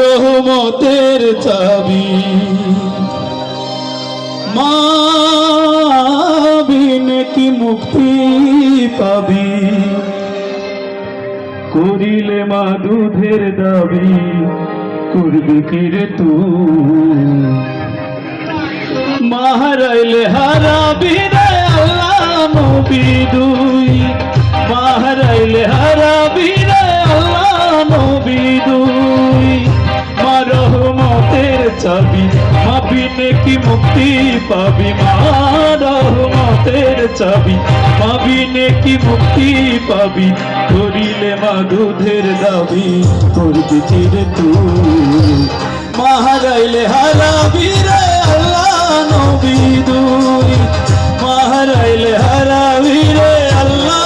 রহমতের চাবি মা বিনে কি মুক্তি পাবি, করিলে মা দুধের দাবি করবি কি রে তুই, মা হারাইলে হারাবি রে আল্লাহ নবী দুই, মা হারাইলে হারাবি রে আল্লাহ নবী দুই, মা রহমতের চাবি মা বিনে কি মুক্তি পাবি, মা রহমতের চাবি মা বিনে কি মুক্তি পাবি, করিলে মা দুধের দাবি করবি কি রে তুই, মা হারাইলে হারাবি রে আল্লাহ নবী দুই, মা হারাইলে হারাবি রে আল্লাহ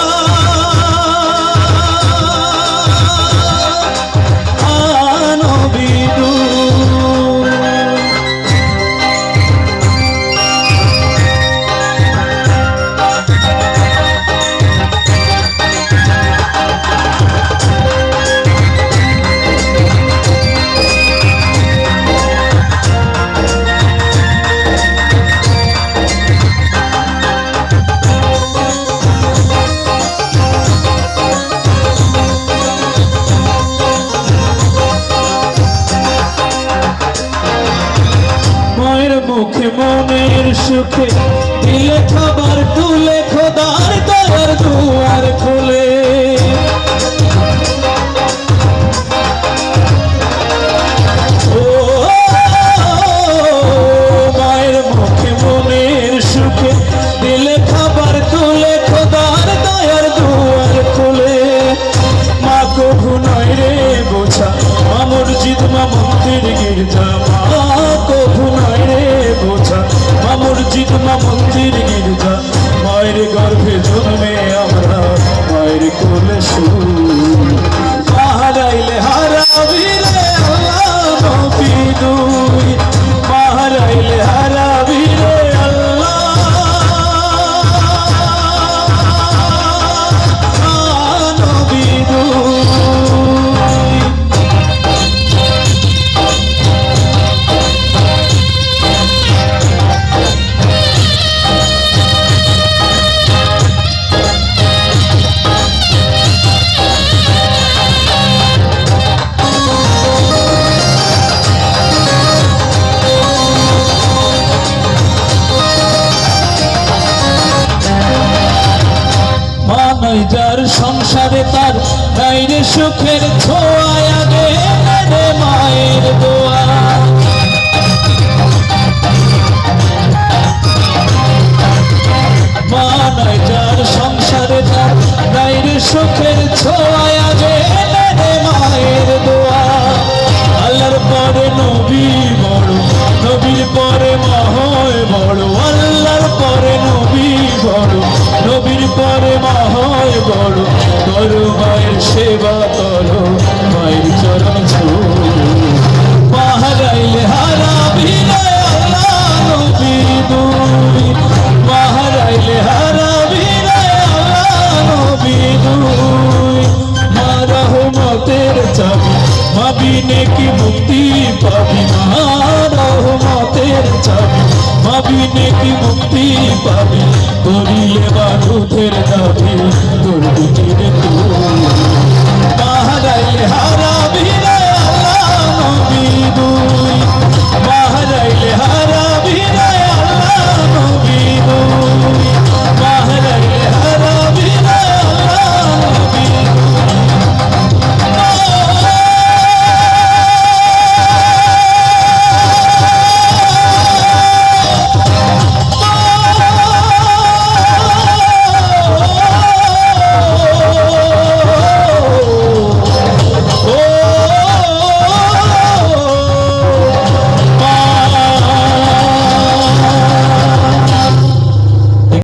নবী দুই। মুখে মনের সুখে দিলে খাবার তুলে খোদার দয়ার দুয়ার খুলে, ও মায়ের মুখে মনের সুখে দিলে খাবার তুলে খোদার দয়ার দুয়ার খুলে, মা কভু নয় রে বোঝা মা মসজিদ মা মন্দির গির্জা, মা কভু নয় রে বোঝা মা মসজিদ মা মন্দির গির্জা, মায়ের গর্ভে জন্মে আমরা মায়ের কোলে শুই, মা হারাইলে হারাবি রে আল্লাহ নবী দুই, মা হারাইলে হারাবি রে আল্লাহ নবী দুই। যার সংসারে তার নাই রে সুখের ছোঁয়া, আগে রে মায়ের দোয়া, মা নাই যার সংসারে তার নাই রে সুখের ছোঁয়া, আগে রে মায়ের দোয়া, আল্লাহর পরে নবী বড় নবীর পরে মা হয় বড়, আল্লাহর পরে নবী বড় নবীর পরে মা হয় বড়, করো মায়ের সেবা করো মায়ের চরণ ছুঁই, মা হারাইলে হারাবি রে আল্লাহ নবী দুই, মা হারাইলে হারাবি রে আল্লাহ নবী দুই, মা রহমতের চাবি মা বিনে কি মুক্তি পাবি, মা রহমতের চাবি মা বিনে কি মুক্তি পাবি, করিলে মা দুধের দাবি করবি কি রে তুই।